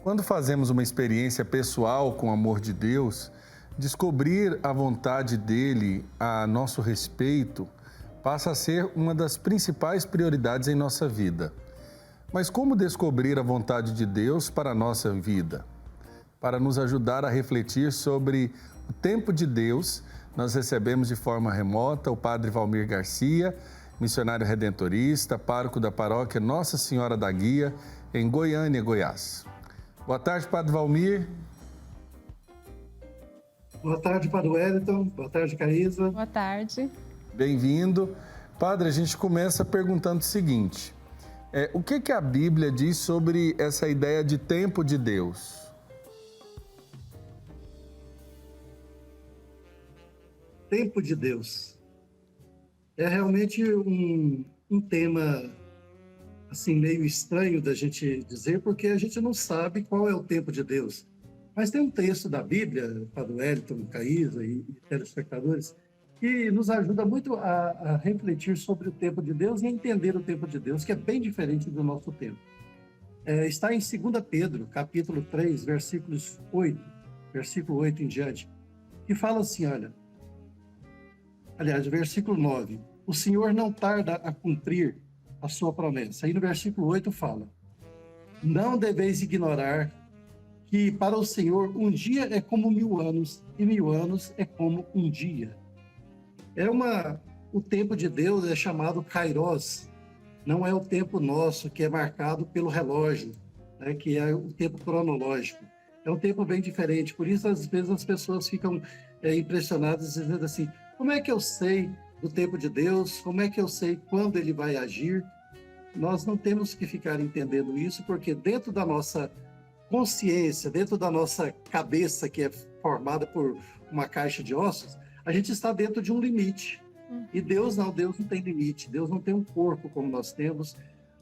Quando fazemos uma experiência pessoal com o amor de Deus, descobrir a vontade dele a nosso respeito passa a ser uma das principais prioridades em nossa vida. Mas como descobrir a vontade de Deus para a nossa vida? Para nos ajudar a refletir sobre o tempo de Deus, nós recebemos de forma remota o Padre Valmir Garcia, missionário redentorista, pároco da paróquia Nossa Senhora da Guia, em Goiânia, Goiás. Boa tarde, Padre Valmir. Boa tarde, Padre Wellington. Boa tarde, Caísa. Boa tarde. Bem-vindo. Padre, a gente começa perguntando o seguinte: o que a Bíblia diz sobre essa ideia de tempo de Deus? Tempo de Deus. É realmente um tema assim meio estranho da gente dizer, porque a gente não sabe qual é o tempo de Deus. Mas tem um texto da Bíblia, Padre Wellington, Caísa e telespectadores, que nos ajuda muito a refletir sobre o tempo de Deus e a entender o tempo de Deus, que é bem diferente do nosso tempo. Está em 2 Pedro, capítulo 3, versículo 8 em diante, que fala assim, olha, aliás, versículo 9, o Senhor não tarda a cumprir a sua promessa. Aí no versículo 8 fala, não deveis ignorar que para o Senhor um dia é como 1000 anos e 1000 anos é como um dia. O tempo de Deus é chamado Kairos, não é o tempo nosso que é marcado pelo relógio, né, que é o tempo cronológico. É um tempo bem diferente, por isso às vezes as pessoas ficam impressionadas dizendo assim, como é que eu sei do tempo de Deus? Como é que eu sei quando ele vai agir? Nós não temos que ficar entendendo isso, porque dentro da nossa consciência, dentro da nossa cabeça, que é formada por uma caixa de ossos, a gente está dentro de um limite. E Deus não tem limite. Deus não tem um corpo como nós temos.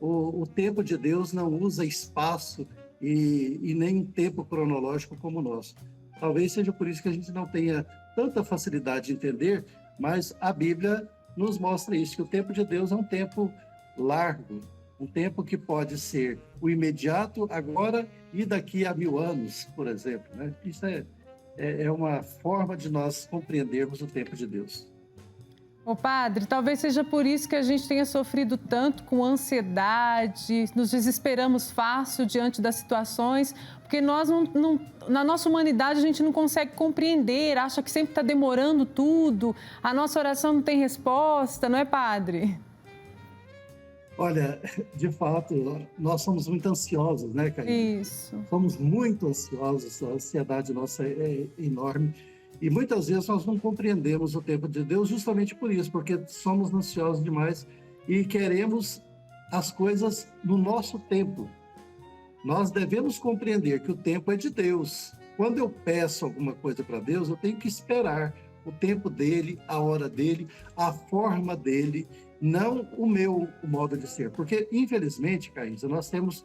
O tempo de Deus não usa espaço e nem um tempo cronológico como o nosso. Talvez seja por isso que a gente não tenha tanta facilidade de entender, mas a Bíblia nos mostra isso, que o tempo de Deus é um tempo largo, um tempo que pode ser o imediato agora e daqui a 1000 anos, por exemplo, né? Isso é uma forma de nós compreendermos o tempo de Deus. Ô padre, talvez seja por isso que a gente tenha sofrido tanto com ansiedade, nos desesperamos fácil diante das situações, porque nós na nossa humanidade a gente não consegue compreender, acha que sempre está demorando tudo, a nossa oração não tem resposta, não é, padre? Olha, de fato, nós somos muito ansiosos, né, Caína? Isso. Somos muito ansiosos, a ansiedade nossa é enorme. E muitas vezes nós não compreendemos o tempo de Deus justamente por isso, porque somos ansiosos demais e queremos as coisas no nosso tempo. Nós devemos compreender que o tempo é de Deus. Quando eu peço alguma coisa para Deus, eu tenho que esperar o tempo dele, a hora dele, a forma dele, não o meu modo de ser. Porque, infelizmente, Caísa, nós temos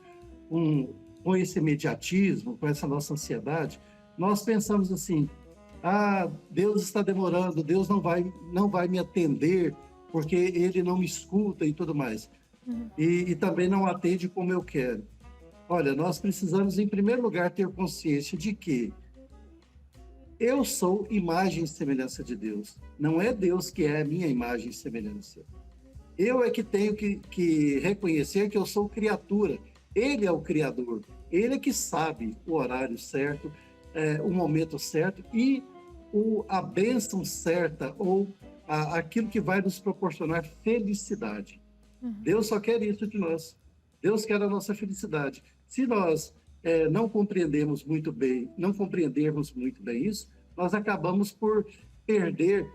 com esse imediatismo, com essa nossa ansiedade, nós pensamos assim, Deus está demorando, Deus não vai me atender, porque ele não me escuta e tudo mais. E também não atende como eu quero. Olha, nós precisamos, em primeiro lugar, ter consciência de que eu sou imagem e semelhança de Deus. Não é Deus que é a minha imagem e semelhança. Eu é que tenho que reconhecer que eu sou criatura. Ele é o Criador. Ele é que sabe o horário certo, o momento certo e a bênção certa ou aquilo que vai nos proporcionar felicidade. Deus só quer isso de nós. Deus quer a nossa felicidade. Se nós não compreendermos muito bem isso, nós acabamos por perder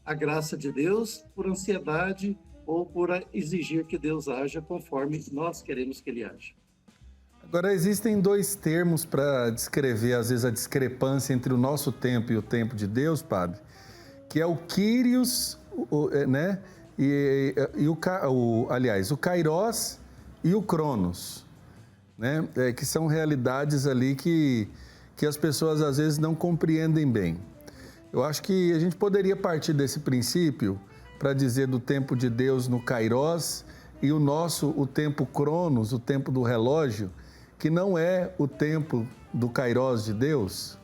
a graça de Deus por ansiedade ou por exigir que Deus haja conforme nós queremos que Ele haja. Agora, existem dois termos para descrever, às vezes, a discrepância entre o nosso tempo e o tempo de Deus, padre, que é o Kyrios, né? O Kairos e o Cronos, né? Que são realidades ali que as pessoas, às vezes, não compreendem bem. Eu acho que a gente poderia partir desse princípio para dizer do tempo de Deus no Kairos e o tempo Cronos, o tempo do relógio, que não é o tempo do Kairós de Deus?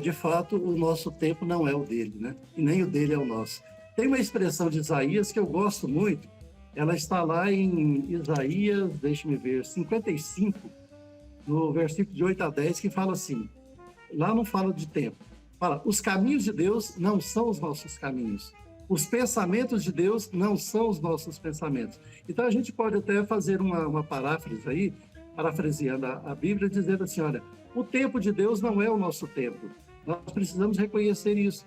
De fato, o nosso tempo não é o dele, né? E nem o dele é o nosso. Tem uma expressão de Isaías que eu gosto muito, ela está lá em Isaías, deixe-me ver, 55, no versículo de 8 a 10, que fala assim, lá não fala de tempo, fala, os caminhos de Deus não são os nossos caminhos, os pensamentos de Deus não são os nossos pensamentos. Então a gente pode até fazer uma paráfrase aí, parafraseando a Bíblia, dizendo assim, olha, o tempo de Deus não é o nosso tempo, nós precisamos reconhecer isso.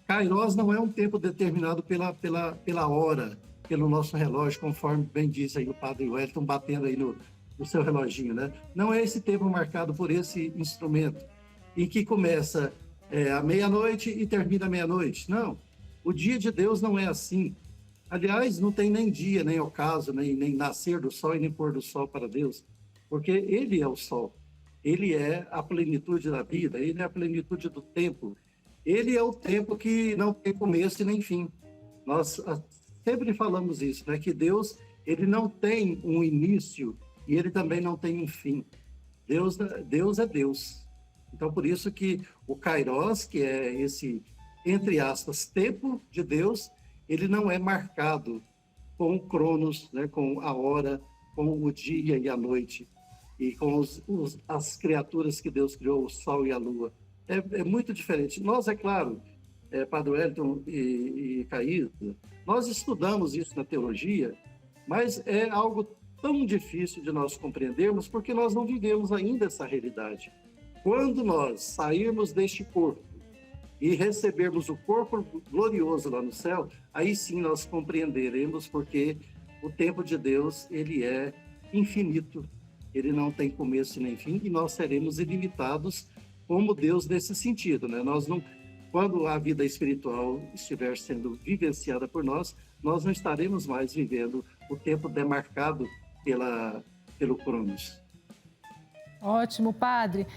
Kairós não é um tempo determinado pela hora, pelo nosso relógio, conforme bem disse aí o padre Wellington, batendo aí no seu reloginho, né? Não é esse tempo marcado por esse instrumento, e que começa à meia-noite e termina à meia-noite. Não, o dia de Deus não é assim. Aliás, não tem nem dia, nem ocaso, nem nascer do sol e nem pôr do sol para Deus, porque Ele é o sol, Ele é a plenitude da vida, Ele é a plenitude do tempo, Ele é o tempo que não tem começo e nem fim. Nós sempre falamos isso, né? Que Deus, Ele não tem um início e Ele também não tem um fim. Deus é Deus. Então, por isso que o Kairós, que é esse, entre aspas, tempo de Deus, ele não é marcado com o Cronos, né? Com a hora, com o dia e a noite, e com as criaturas que Deus criou, o sol e a lua. É muito diferente. Nós, é claro, Padre Wellington e Caísa, nós estudamos isso na teologia, mas é algo tão difícil de nós compreendermos porque nós não vivemos ainda essa realidade. Quando nós sairmos deste corpo e recebermos o corpo glorioso lá no céu, aí sim nós compreenderemos porque o tempo de Deus, ele é infinito, ele não tem começo nem fim, e nós seremos ilimitados como Deus nesse sentido, né? Nós não, quando a vida espiritual estiver sendo vivenciada por nós, nós não estaremos mais vivendo o tempo demarcado pelo Cronos. Ótimo, padre.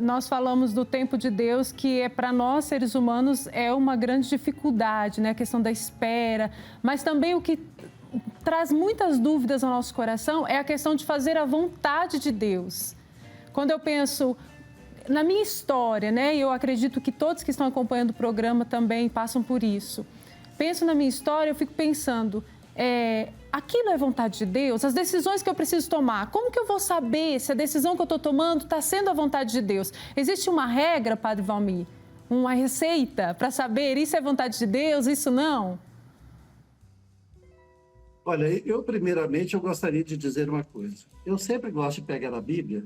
Nós falamos do tempo de Deus, que para nós, seres humanos, é uma grande dificuldade, né? A questão da espera, mas também o que traz muitas dúvidas ao nosso coração é a questão de fazer a vontade de Deus. Quando eu penso na minha história, né? E eu acredito que todos que estão acompanhando o programa também passam por isso. Penso na minha história, eu fico pensando, aquilo é vontade de Deus? As decisões que eu preciso tomar, como que eu vou saber se a decisão que eu estou tomando está sendo a vontade de Deus? Existe uma regra, Padre Valmir? Uma receita para saber isso é vontade de Deus, isso não? Olha, eu primeiramente eu gostaria de dizer uma coisa. Eu sempre gosto de pegar a Bíblia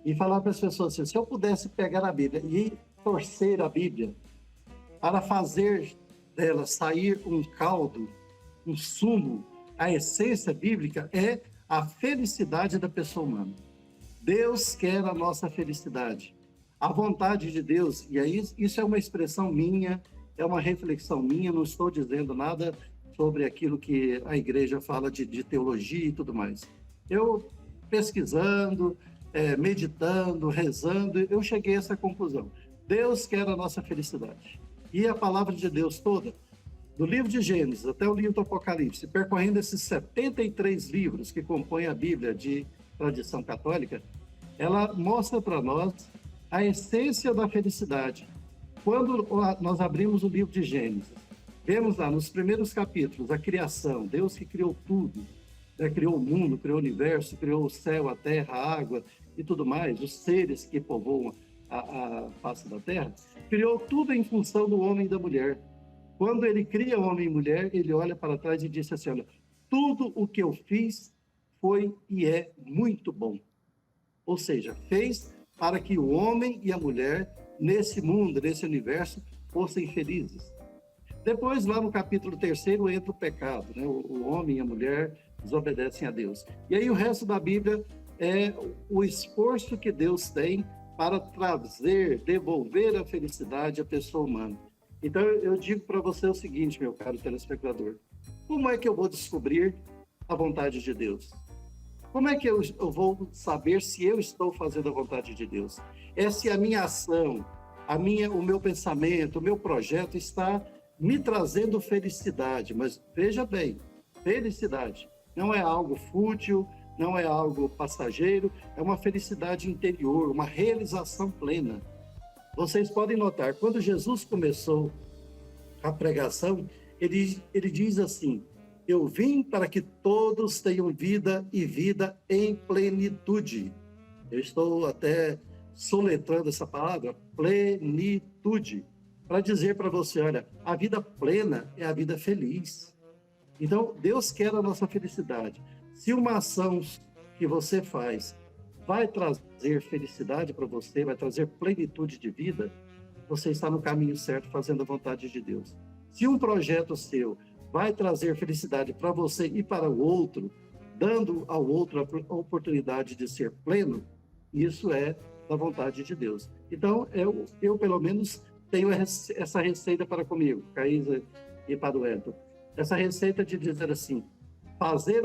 e falar para as pessoas assim, se eu pudesse pegar a Bíblia e torcer a Bíblia para fazer dela sair um caldo, um sumo, a essência bíblica é a felicidade da pessoa humana. Deus quer a nossa felicidade. A vontade de Deus, e aí isso é uma expressão minha, é uma reflexão minha, não estou dizendo nada sobre aquilo que a igreja fala de teologia e tudo mais. Eu, pesquisando, meditando, rezando, eu cheguei a essa conclusão. Deus quer a nossa felicidade. E a palavra de Deus toda, do livro de Gênesis até o livro do Apocalipse, percorrendo esses 73 livros que compõem a Bíblia de tradição católica, ela mostra para nós a essência da felicidade. Quando nós abrimos o livro de Gênesis, vemos lá nos primeiros capítulos a criação, Deus que criou tudo, né? Criou o mundo, criou o universo, criou o céu, a terra, a água e tudo mais, os seres que povoam a face da terra, criou tudo em função do homem e da mulher. Quando ele cria homem e mulher, ele olha para trás e diz assim, olha, tudo o que eu fiz foi e é muito bom. Ou seja, fez para que o homem e a mulher, nesse mundo, nesse universo, fossem felizes. Depois, lá no capítulo 3º, entra o pecado, né? O homem e a mulher desobedecem a Deus. E aí o resto da Bíblia é o esforço que Deus tem para trazer, devolver a felicidade à pessoa humana. Então, eu digo para você o seguinte, meu caro telespectador, como é que eu vou descobrir a vontade de Deus? Como é que eu vou saber se eu estou fazendo a vontade de Deus? É se a minha ação, o meu pensamento, o meu projeto está me trazendo felicidade. Mas veja bem, felicidade não é algo fútil, não é algo passageiro, é uma felicidade interior, uma realização plena. Vocês podem notar, quando Jesus começou a pregação, ele diz assim: eu vim para que todos tenham vida e vida em plenitude. Eu estou até soletrando essa palavra, plenitude, para dizer para você, olha, a vida plena é a vida feliz. Então, Deus quer a nossa felicidade. Se uma ação que você faz vai trazer felicidade para você, vai trazer plenitude de vida, você está no caminho certo, fazendo a vontade de Deus. Se um projeto seu vai trazer felicidade para você e para o outro, dando ao outro a oportunidade de ser pleno, isso é da vontade de Deus. Então, eu pelo menos, tenho essa receita para comigo, Caísa e para o Elton. Essa receita de dizer assim: fazer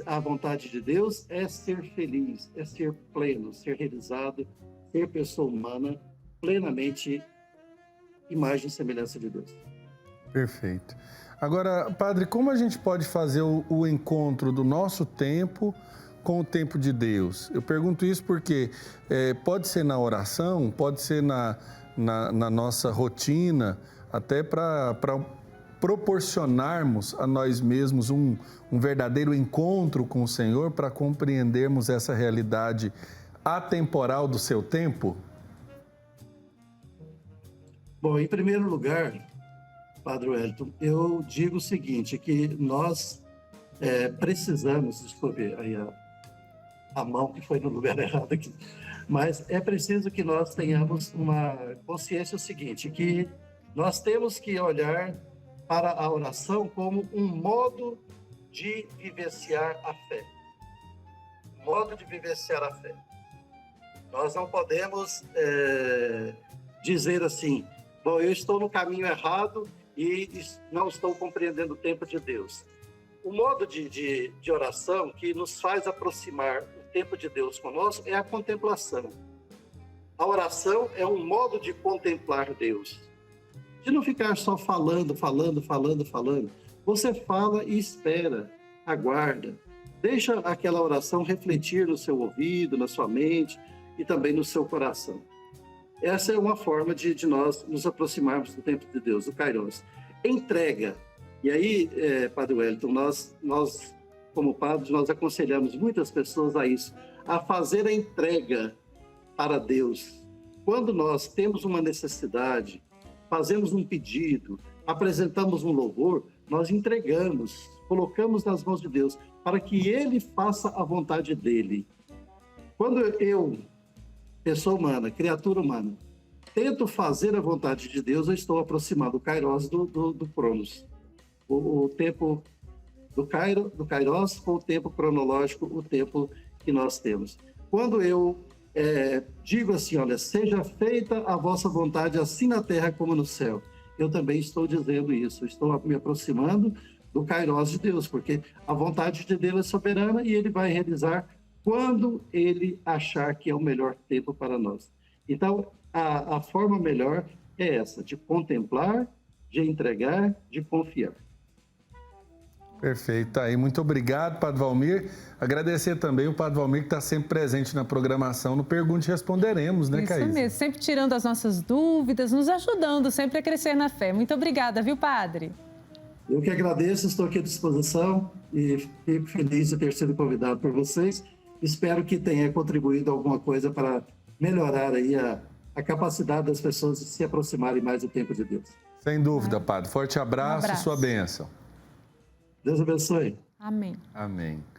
a vontade de Deus é ser feliz, é ser pleno, ser realizado, ser pessoa humana, plenamente imagem e semelhança de Deus. Perfeito. Agora, padre, como a gente pode fazer o encontro do nosso tempo com o tempo de Deus? Eu pergunto isso porque pode ser na oração, pode ser na nossa rotina, até para proporcionarmos a nós mesmos um verdadeiro encontro com o Senhor, para compreendermos essa realidade atemporal do seu tempo? Bom, em primeiro lugar, Padre Wellington, eu digo o seguinte, que nós precisamos, desculpe aí a mão que foi no lugar errado aqui, mas é preciso que nós tenhamos uma consciência seguinte, que nós temos que olhar para a oração como um modo de vivenciar a fé. Modo de vivenciar a fé. Nós não podemos dizer assim, bom, eu estou no caminho errado e não estou compreendendo o tempo de Deus. O modo de oração que nos faz aproximar o tempo de Deus conosco é a contemplação. A oração é um modo de contemplar Deus. De não ficar só falando. Você fala e espera, aguarda. Deixa aquela oração refletir no seu ouvido, na sua mente e também no seu coração. Essa é uma forma de nós nos aproximarmos do tempo de Deus, do Kairos. Entrega. E aí, Padre Wellington, nós, como padres, nós aconselhamos muitas pessoas a isso, a fazer a entrega para Deus. Quando nós temos uma necessidade, fazemos um pedido, apresentamos um louvor, nós entregamos, colocamos nas mãos de Deus, para que Ele faça a vontade dEle. Quando eu, pessoa humana, criatura humana, tento fazer a vontade de Deus, eu estou aproximando o Kairos do Cronos. O tempo do Kairos com o tempo cronológico, o tempo que nós temos. Quando eu digo assim, olha, seja feita a vossa vontade assim na terra como no céu, eu também estou dizendo isso, estou me aproximando do Kairos de Deus, porque a vontade de Deus é soberana e Ele vai realizar quando Ele achar que é o melhor tempo para nós. Então, a forma melhor é essa, de contemplar, de entregar, de confiar. Perfeito, tá aí. Muito obrigado, Padre Valmir. Agradecer também o Padre Valmir, que está sempre presente na programação no Pergunte e Responderemos, né, Caísa? Isso mesmo, sempre tirando as nossas dúvidas, nos ajudando sempre a crescer na fé. Muito obrigada, viu, Padre? Eu que agradeço, estou aqui à disposição e fico feliz de ter sido convidado por vocês. Espero que tenha contribuído alguma coisa para melhorar aí a capacidade das pessoas de se aproximarem mais do tempo de Deus. Sem dúvida, Padre. Forte abraço, sua bênção. Deus abençoe. Amém. Amém.